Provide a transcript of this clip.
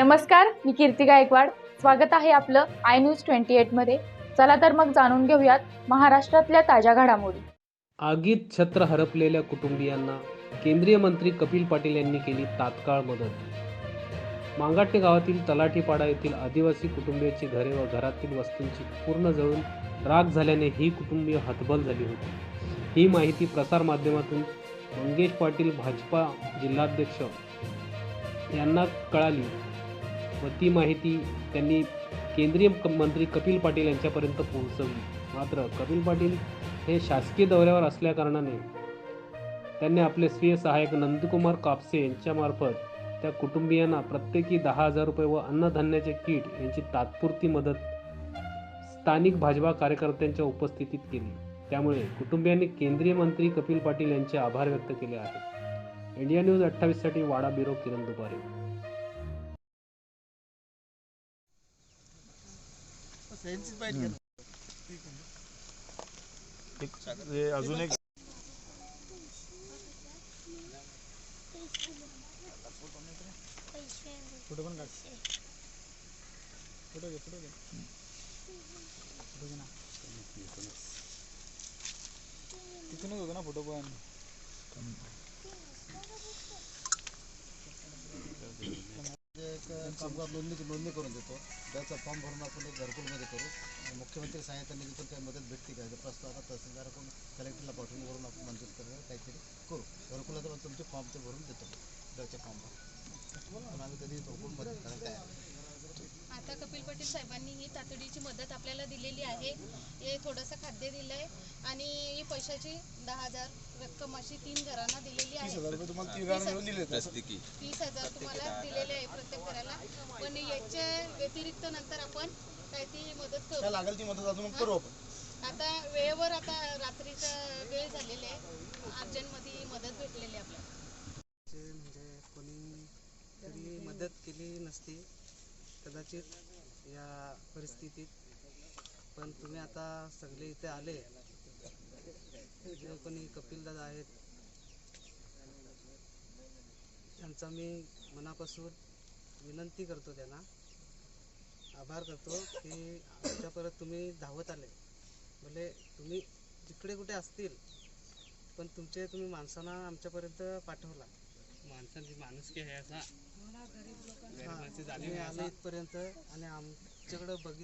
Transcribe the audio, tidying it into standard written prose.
नमस्कार, मी कीर्ती गायकवाड। स्वागत आहे आपलं आय न्यूज 28 मध्ये। चला तर मग जाणून घेऊयात महाराष्ट्रातल्या ताज्या घडामोडी। आगीत छत्र हरपलेल्या कुटुंबियांना केंद्रीय मंत्री कपिल पाटील यांनी केली तात्काळ मदत। मांगाटे गावातील तलाठीपाडा येथील आदिवासी कुटुंबियांची घरे व घरातील वस्तूंची पूर्ण जळून राख झाल्याने ही कुटुंबीय हतबल झाली होती। ही माहिती प्रसार माध्यमातून मंगेश पाटील भाजपा जिल्हाध्यक्ष यांना कळाली व ती माहिती त्यांनी केंद्रीय मंत्री कपिल पाटील यांच्यापर्यंत पोहोचवली। मात्र कपिल पाटील हे शासकीय दौऱ्यावर असल्याकारणाने त्यांनी आपले स्वीय सहाय्यक नंदकुमार कापसे यांच्यामार्फत त्या कुटुंबियांना प्रत्येकी 10,000 रुपये व अन्नधान्याचे किट यांची तात्पुरती मदत स्थानिक भाजपा कार्यकर्त्यांच्या उपस्थितीत केली। त्यामुळे कुटुंबियांनी केंद्रीय मंत्री कपिल पाटील यांचे आभार व्यक्त केले आहेत। इंडिया न्यूज 28 साठी वाडा ब्युरो किरण दुपारे। अजून एक फोटो पण काढ, फोटो घे ना, तिथूनच होतो ना फोटो पण। कामगार नोंदणी करून देतो, त्याचा फॉर्म भरून आपण एक घरकुलमध्ये करू। मुख्यमंत्री सहायता निधीतून काही मदत भेटते का प्रस्ताव आता तहसीलदाराकडून कलेक्टरला पाठवून वरून आपण मंजूर करणार काहीतरी करू। घरकुलाचं पण तुमचे फॉर्म ते भरून देतो, त्याच्या फॉर्म पण आम्ही कधी घरकुल मदत करायला तयार। आता कपिल पाटील साहेबांनी ही तातडीची मदत आपल्याला दिलेली आहे। हे थोडंसं खाद्य दिलंय आणि ही पैशाची 10,000 रक्कम अशी 3 घरांना दिलेली आहे। 30,000 रुपये तुम्हाला 3 घरांना मिळून दिले, 30,000 तुम्हाला दिलेले आहे प्रत्येक घराला। पण याच्या व्यतिरिक्त नंतर आपण काय ती मदत करू, काय लागेल ती मदत अजून मग करू आपण। आता वेळेवर, आता रात्रीचा वेळ झालेला आहे, अर्जंटमध्ये मदत भेटलेली आहे आपल्याला। म्हणजे कोणी तरी मदत केली नसती कदाचित या परिस्थितीत, पण तुम्ही आता सगळे इथे आले, जे कोणी कपिलदादा आहेत त्यांचा मी मनापासून विनंती करतो, त्यांना आभार करतो की आमच्यापर्यंत तुम्ही धावत आले। भले तुम्ही जिकडे कुठे असतील पण तुम्ही माणसांना आमच्यापर्यंत पाठवला। माणसांची माणुसकी आहे असा आले इथपर्यंत आणि आमच्याकडे बघितलं।